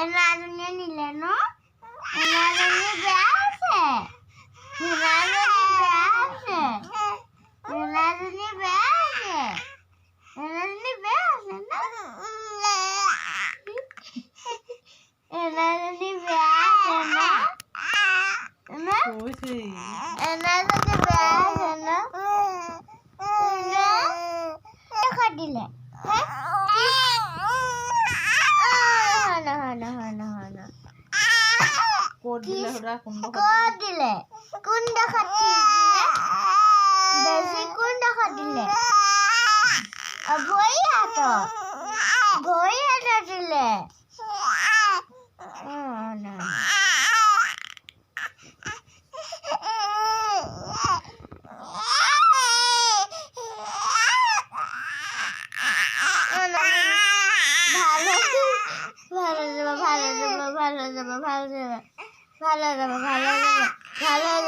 এনাজনীয়ে নিলে ন এনাজনী বেয়া আছে এনাজনী বেয়া আছে এনাজনী বেয়া আছে এনাজনী বেয়া আছে ন এনাজনী বেয়া আছে ন এনাজনী বেয়া আছে ন দেখা দিলে ক'ত দিলে সুধা ক'ত দিলে কোন দেখাত বেছি কোন দেখাত দিলে ভৰি হাতত দিলে ভালো যাব